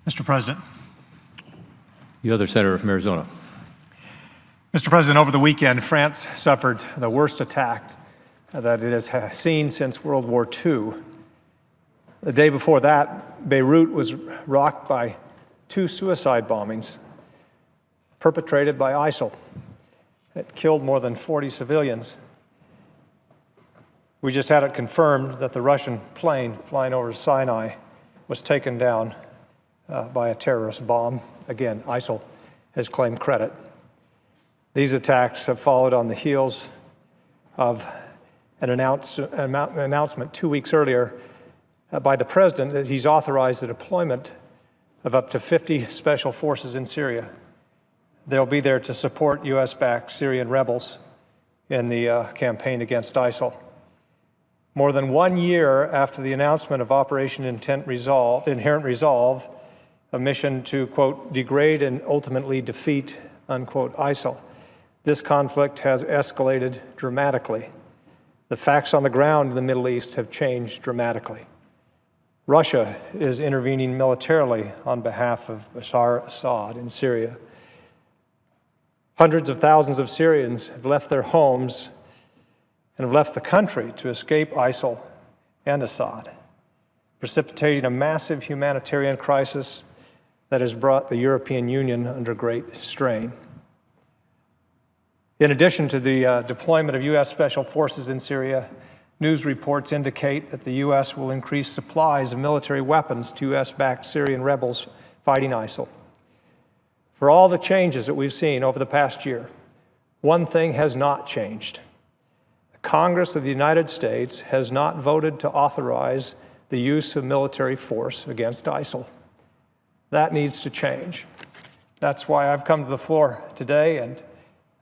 Mr. President. The other senator from Arizona. Mr. President, over the weekend, France suffered the worst attack that it has seen since World War II. The day before that, Beirut was rocked by 2 suicide bombings perpetrated by ISIL. It killed more than 40 civilians. We just had it confirmed that the Russian plane flying over Sinai was taken down by a terrorist bomb. Again, ISIL has claimed credit. These attacks have followed on the heels of an announcement 2 weeks earlier by the President that he's authorized the deployment of up to 50 special forces in Syria. They'll be there to support U.S.-backed Syrian rebels in the campaign against ISIL. More than 1 year after the announcement of Operation Inherent Resolve, a mission to, quote, degrade and ultimately defeat, unquote, ISIL, this conflict has escalated dramatically. The facts on the ground in the Middle East have changed dramatically. Russia is intervening militarily on behalf of Bashar Assad in Syria. Hundreds of thousands of Syrians have left their homes and have left the country to escape ISIL and Assad, precipitating a massive humanitarian crisis that has brought the European Union under great strain. In addition to the deployment of U.S. Special Forces in Syria, news reports indicate that the U.S. will increase supplies of military weapons to U.S.-backed Syrian rebels fighting ISIL. For all the changes that we've seen over the past year, one thing has not changed. The Congress of the United States has not voted to authorize the use of military force against ISIL. That needs to change. That's why I've come to the floor today, and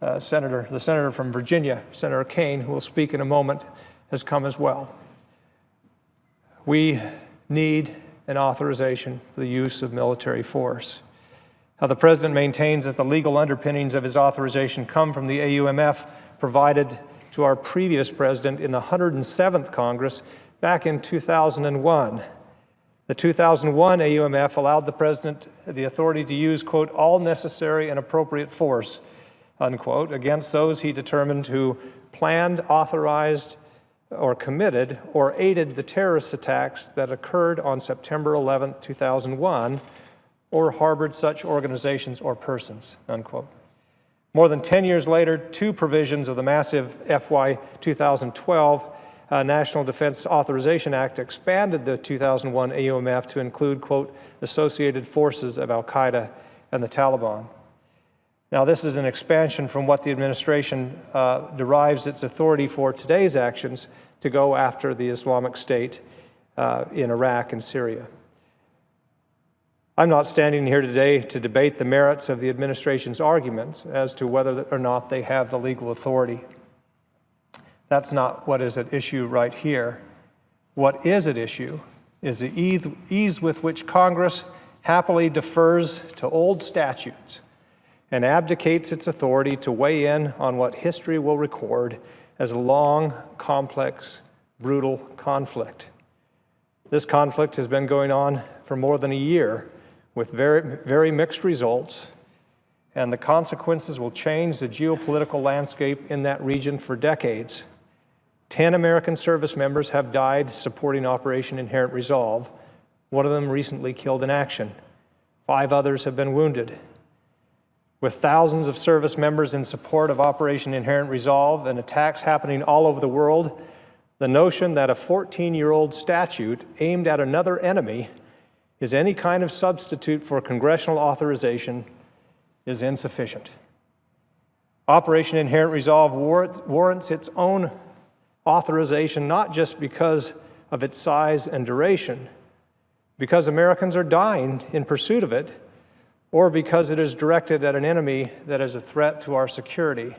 the senator from Virginia, Senator Kaine, who will speak in a moment, has come as well. We need an authorization for the use of military force. Now, the President maintains that the legal underpinnings of his authorization come from the AUMF provided to our previous president in the 107th Congress back in 2001. The 2001 AUMF allowed the President the authority to use, quote, all necessary and appropriate force, unquote, against those he determined who planned, authorized, or committed or aided the terrorist attacks that occurred on September 11, 2001, or harbored such organizations or persons, unquote. More than 10 years later, 2 provisions of the massive FY 2012 National Defense Authorization Act expanded the 2001 AUMF to include, quote, associated forces of al-Qaeda and the Taliban. Now, this is an expansion from what the administration derives its authority for today's actions to go after the Islamic State in Iraq and Syria. I'm not standing here today to debate the merits of the administration's arguments as to whether or not they have the legal authority. That's not what is at issue right here. What is at issue is the ease with which Congress happily defers to old statutes and abdicates its authority to weigh in on what history will record as a long, complex, brutal conflict. This conflict has been going on for more than a year with very mixed results, and the consequences will change the geopolitical landscape in that region for decades. 10 American service members have died supporting Operation Inherent Resolve. One of them recently killed in action. 5 others have been wounded. With thousands of service members in support of Operation Inherent Resolve and attacks happening all over the world, the notion that a 14-year-old statute aimed at another enemy is any kind of substitute for congressional authorization is insufficient. Operation Inherent Resolve warrants its own authorization not just because of its size and duration, because Americans are dying in pursuit of it, or because it is directed at an enemy that is a threat to our security.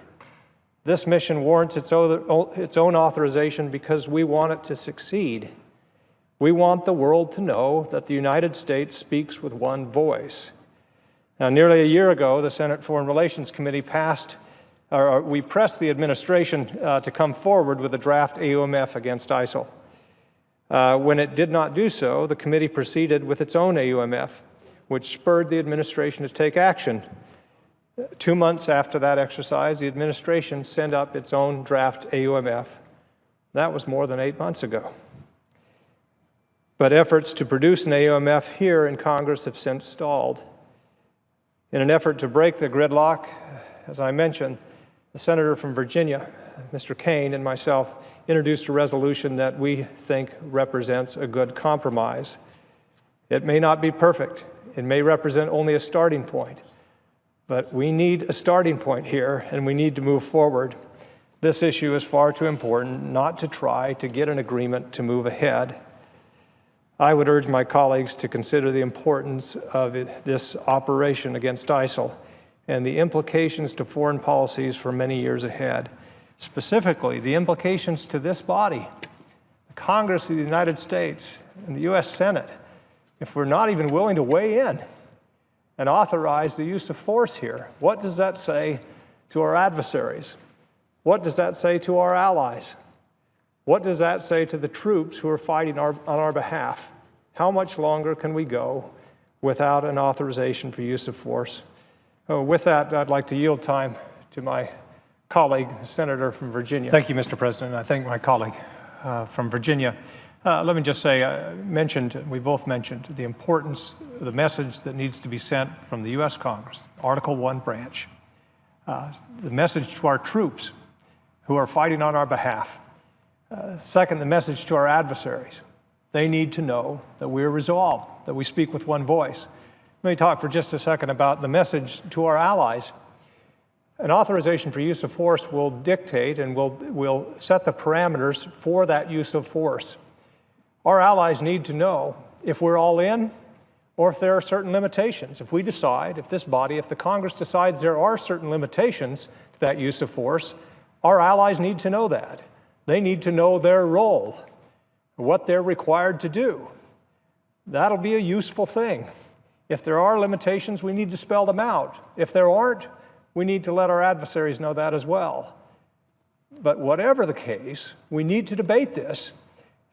This mission warrants its own authorization because we want it to succeed. We want the world to know that the United States speaks with one voice. Now, nearly a year ago, the Senate Foreign Relations Committee we pressed the administration to come forward with a draft AUMF against ISIL. When it did not do so, the committee proceeded with its own AUMF, which spurred the administration to take action. 2 months after that exercise, the administration sent up its own draft AUMF. That was more than 8 months ago. But efforts to produce an AUMF here in Congress have since stalled. In an effort to break the gridlock, as I mentioned, the senator from Virginia, Mr. Kaine, and myself introduced a resolution that we think represents a good compromise. It may not be perfect. It may represent only a starting point. But we need a starting point here, and we need to move forward. This issue is far too important not to try to get an agreement to move ahead. I would urge my colleagues to consider the importance of this operation against ISIL and the implications to foreign policies for many years ahead. Specifically, the implications to this body, the Congress of the United States and the U.S. Senate, if we're not even willing to weigh in and authorize the use of force here. What does that say to our adversaries? What does that say to our allies? What does that say to the troops who are fighting on our behalf? How much longer can we go without an authorization for use of force? With that, I'd like to yield time to my colleague, the senator from Virginia. Thank you, Mr. President. I thank my colleague from Virginia. Let me just say, we both mentioned the importance of the message that needs to be sent from the U.S. Congress, Article 1 branch, the message to our troops who are fighting on our behalf. Second, the message to our adversaries. They need to know that we are resolved, that we speak with one voice. Let me talk for just a second about the message to our allies. An authorization for use of force will dictate and will set the parameters for that use of force. Our allies need to know if we're all in or if there are certain limitations. If we decide, if this body, if the Congress decides there are certain limitations to that use of force, our allies need to know that. They need to know their role, what they're required to do. That'll be a useful thing. If there are limitations, we need to spell them out. If there aren't, we need to let our adversaries know that as well. But whatever the case, we need to debate this,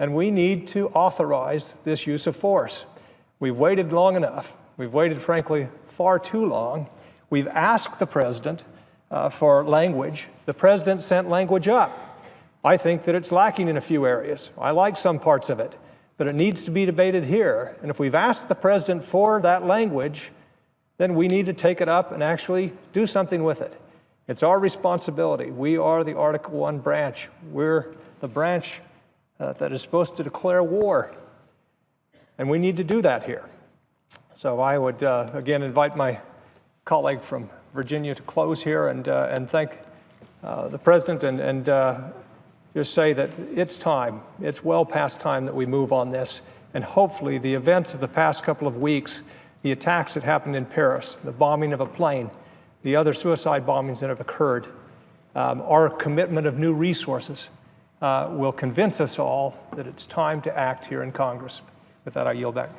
and we need to authorize this use of force. We've waited long enough. We've waited, frankly, far too long. We've asked the president for language. The president sent language up. I think that it's lacking in a few areas. I like some parts of it, but it needs to be debated here. And if we've asked the president for that language, then we need to take it up and actually do something with it. It's our responsibility. We are the Article 1 branch. We're the branch that is supposed to declare war. And we need to do that here. So I would, again, invite my colleague from Virginia to close here and thank the president and just say that it's time, it's well past time that we move on this. And hopefully the events of the past couple of weeks, the attacks that happened in Paris, the bombing of a plane, the other suicide bombings that have occurred, our commitment of new resources will convince us all that it's time to act here in Congress. With that, I yield back.